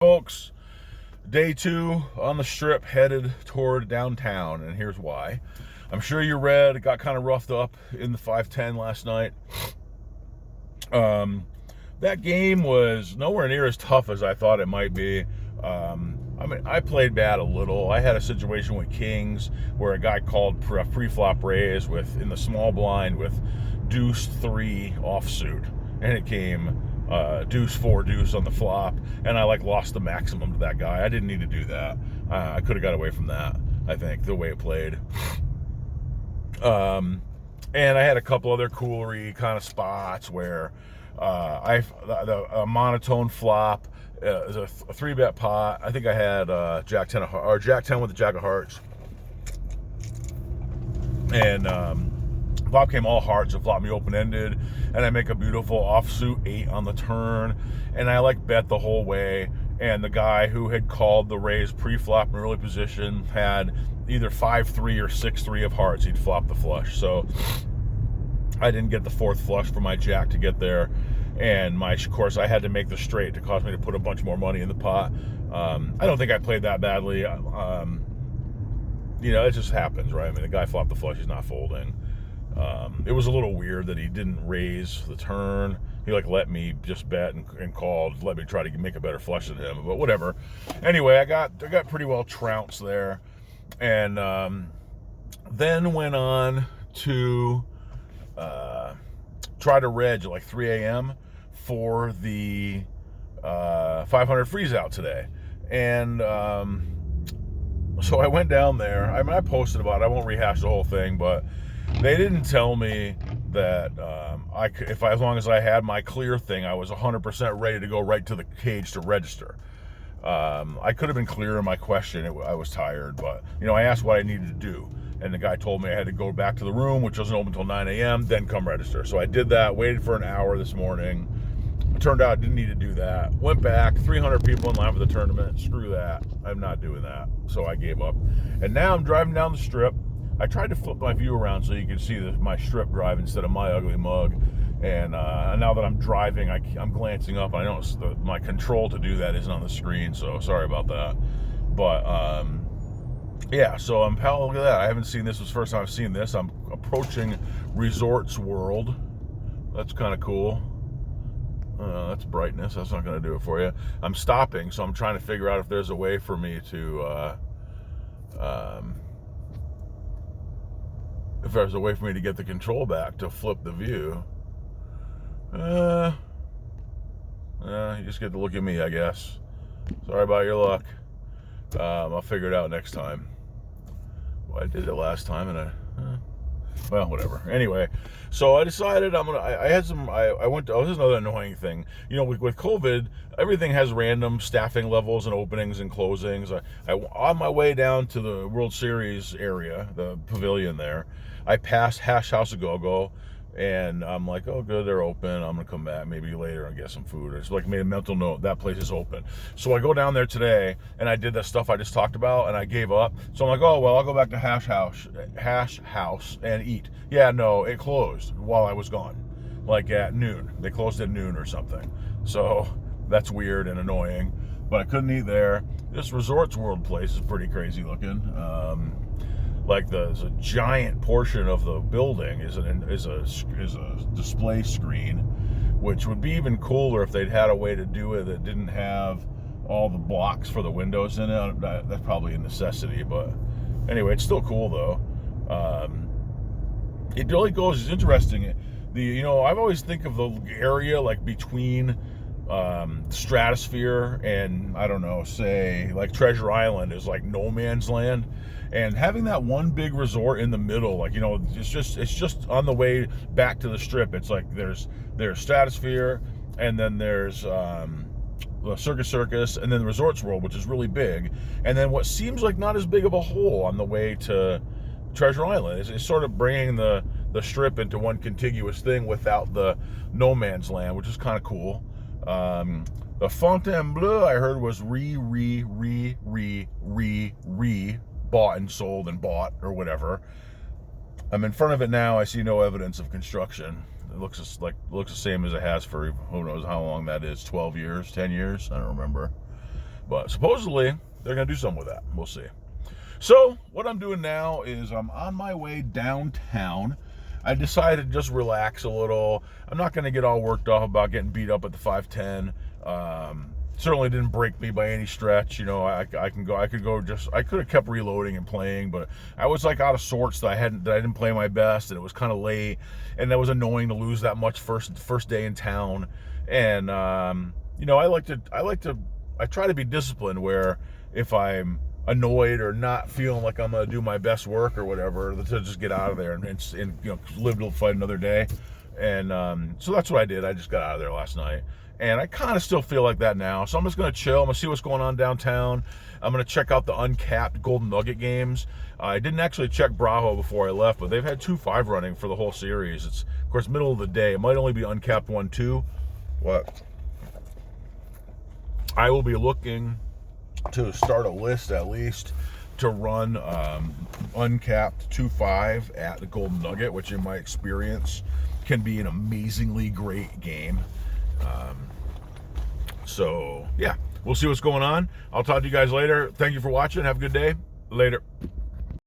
Folks, day 2 on the strip headed toward downtown, and here's why. I'm sure you read it got kind of roughed up in the 510 last night. That game was nowhere near as tough as I thought it might be. I played bad a little. I had a situation with Kings where a guy called pre-flop raise in the small blind with deuce 3 offsuit, and it came deuce 4 deuce on the flop, and I lost the maximum to that guy. I didn't need to do that. I could have got away from that, I think, the way it played. And I had a couple other coolery kind of spots where a monotone flop is a 3-bet pot. I think I had Jack 10 with the Jack of Hearts, and flop came all hearts, and flop me open-ended, and I make a beautiful offsuit 8 on the turn, and I bet the whole way, and the guy who had called the raise pre-flop in early position had either 5-3 or 6-3 of hearts. He'd flop the flush, so I didn't get the 4th flush for my Jack to get there, and of course I had to make the straight to cause me to put a bunch more money in the pot. I don't think I played that badly. It just happens, right? The guy flopped the flush, he's not folding. It was a little weird that he didn't raise the turn. He let me just bet and called, let me try to make a better flush than him, but whatever. Anyway, I got pretty well trounced there, and then went on to try to reg at 3 a.m. for the 500 freeze out today. And so I went down there. I posted about it. I won't rehash the whole thing, but they didn't tell me that as long as I had my clear thing, I was 100% ready to go right to the cage to register. I could have been clearer in my question. I was tired, but I asked what I needed to do, and the guy told me I had to go back to the room, which doesn't open until 9 a.m., then come register. So I did that, waited for an hour this morning. It turned out I didn't need to do that. Went back, 300 people in line for the tournament. Screw that. I'm not doing that. So I gave up. And now I'm driving down the strip. I tried to flip my view around so you can see my strip drive instead of my ugly mug. And now that I'm driving, I'm glancing up. I know my control to do that isn't on the screen, so sorry about that. But yeah, so look at that. I haven't seen this. This was the first time I've seen this. I'm approaching Resorts World. That's kind of cool. That's brightness. That's not going to do it for you. I'm stopping, so I'm trying to figure out if there's a way for me to get the control back to flip the view. You just get to look at me, I guess. Sorry about your luck. I'll figure it out next time. Well, I did it last time, and well, whatever. Anyway, so I decided this is another annoying thing. With COVID, everything has random staffing levels and openings and closings. On my way down to the World Series area, the pavilion there, I passed Hash House of Go-Go, and I'm like, oh, good, they're open. I'm going to come back maybe later and get some food. It's made a mental note, that place is open. So I go down there today, and I did that stuff I just talked about, and I gave up. So I'm like, oh, well, I'll go back to Hash House and eat. Yeah, no, it closed while I was gone, at noon. They closed at noon or something. So that's weird and annoying, but I couldn't eat there. This Resorts World place is pretty crazy looking. There's a giant portion of the building is a display screen, which would be even cooler if they'd had a way to do it that didn't have all the blocks for the windows in it. That's probably a necessity, but anyway, it's still cool though. It really goes. It's interesting. I've always think of the area between Stratosphere and I don't know, say Treasure Island is no man's land. And having that one big resort in the middle, it's just on the way back to the strip. It's there's Stratosphere, and then there's the Circus, and then the Resorts World, which is really big, and then what seems not as big of a hole on the way to Treasure Island. It's sort of bringing the strip into one contiguous thing without the no man's land, which is kind of cool. The Fontainebleau I heard was bought and sold and bought or whatever. I'm in front of it now. I see no evidence of construction. It looks the same as it has for who knows how long that is, 12 years, 10 years, I don't remember. But supposedly they're going to do something with that. We'll see. So what I'm doing now is I'm on my way downtown. I decided to just relax a little. I'm not going to get all worked up about getting beat up at the 510. Certainly didn't break me by any stretch. You know, I could have kept reloading and playing, but I was like out of sorts that I didn't play my best, and it was kind of late, and that was annoying to lose that much first day in town. And you know, I try to be disciplined where if I'm annoyed or not feeling like I'm gonna do my best work or whatever, to just get out of there and you know, live to fight another day. And so that's what I did. I just got out of there last night, and I kind of still feel like that now. So I'm just gonna chill. I'm gonna see what's going on downtown. I'm gonna check out the uncapped Golden Nugget games. I didn't actually check Bravo before I left, but they've had 2-5 running for the whole series. It's of course middle of the day. It might only be uncapped 1-2. What? I will be looking to start a list at least to run uncapped 2-5 at the Golden Nugget, which in my experience can be an amazingly great game. So yeah, we'll see what's going on. I'll talk to you guys later. Thank you for watching. Have a good day. Later.